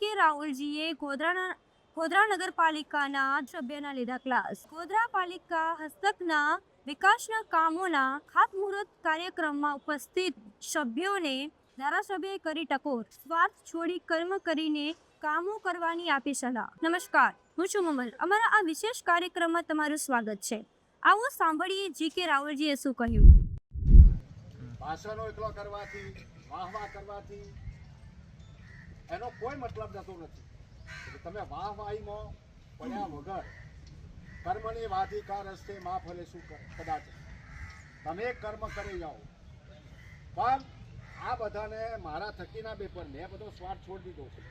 કે રાહુલજીએ ગોધરા નગરપાલિકાના સભ્યના લીધા ક્લાસ। ગોધરા પાલિકા હસ્તકના વિકાસના કામોના ખાતમુહૂર્ત કાર્યક્રમમાં ઉપસ્થિત સભ્યોને ધારાસભ્યએ કરી ટકોર। સ્વાર્થ છોડી કર્મ કરીને કામો કરવાની આપી સલાહ। નમસ્કાર, હું છું મમલ। અમારા આ વિશેષ કાર્યક્રમમાં તમારું સ્વાગત છે। આવો સાંભળીએ કે રાહુલજીએ શું કહ્યું। ભાષણો એકલો કરવાથી, વાહવાહ કરવાથી એનો કોઈ મતલબ થતો નથી। તમે વાહવાહીમાં પડ્યા વગર કર્મની વાધિકા રસ્તે માં ફરે શું કદાચ તમે કર્મ કરી જાઓ। પણ આ બધાને મારા થકીના પેપર મેં બધો સ્વાર્થ છોડી દીધો છે।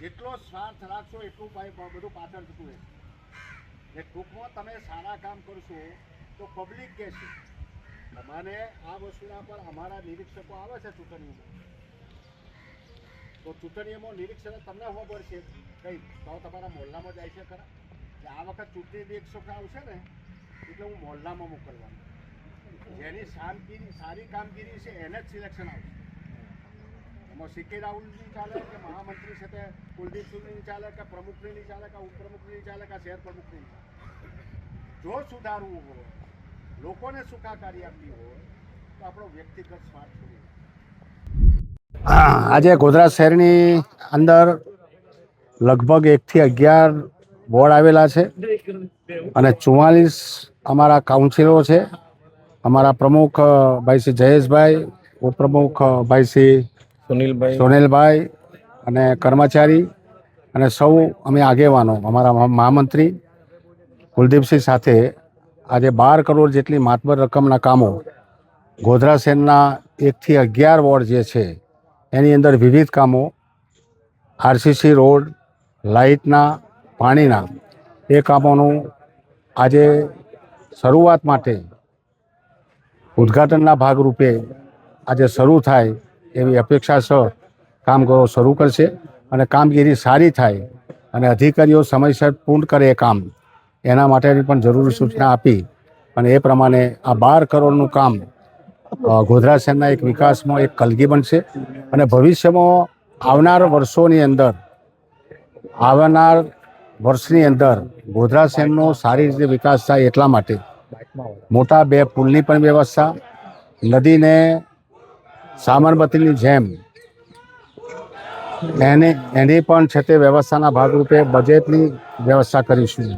જેટલો સ્વાર્થ રાખશો એટલું બધું પાછળ થતું રહેશે। ને ટૂંકમાં તમે સારા કામ કરશો તો પબ્લિક કહેશે। મને આ વસ્તુના પર અમારા નિરીક્ષકો આવે છે ચૂંટણીઓમાં, તો ચૂંટણીઓમાં નિરીક્ષક તમને ખબર છે કઈ તો તમારા મોહલ્લામાં જાય છે ખરા કે આ વખત ચૂંટણી નિરીક્ષક આવશે ને એટલે હું મોહલ્લામાં મોકલવાનું। જેની સારી કામગીરી છે એને જ સિલેક્શન આવશે। એમાં સીકે રાહુલની ચાલે કે મહામંત્રી છે તે કુલદીપસિંહની ચાલે કે પ્રમુખની નહીં ચાલે કે ઉપપ્રમુખની ચાલે કે શહેર પ્રમુખની ચાલે। જો સુધારવું હોય, લોકોને સુખાકારી આપવી હોય તો આપણો વ્યક્તિગત સ્વાર્થ છોડી। આજે ગોધરા શહેરની અંદર લગભગ 1 થી 11 વોર્ડ આવેલા છે અને 44 અમારા કાઉન્સિલરો છે। અમારા પ્રમુખ ભાઈ શ્રી જયેશભાઈ, ઉપપ્રમુખ ભાઈ શ્રી સોનેલભાઈ અને કર્મચારી અને સૌ અમે આગેવાનો અમારા મહામંત્રી કુલદીપસિંહ સાથે આજે 12 કરોડ જેટલી માતબર રકમના કામો ગોધરા શહેરના 1 થી 11 વોર્ડ જે છે એની અંદર વિવિધ કામો આરસીસી રોડ, લાઇટના, પાણીના એ કામોનું આજે શરૂઆત માટે ઉદ્ઘાટનના ભાગરૂપે આજે શરૂ થાય એવી અપેક્ષા છે। કામગરો શરૂ કરશે અને કામગીરી સારી થાય અને અધિકારીઓ સમયસર પૂર્ણ કરે એ કામ એના માટેની પણ જરૂરી સૂચના આપી અને એ પ્રમાણે આ 12 કરોડનું કામ ગોધરા શહેરના એક વિકાસમાં એક કલગી બનશે અને ભવિષ્યમાં આવનાર વર્ષની અંદર ગોધરા શહેરનો સારી રીતે વિકાસ થાય એટલા માટે મોટા 2 પુલની પણ વ્યવસ્થા, નદીને સાબરમતીની જેમ એની પણ છે તે વ્યવસ્થાના ભાગરૂપે બજેટની વ્યવસ્થા કરીશું।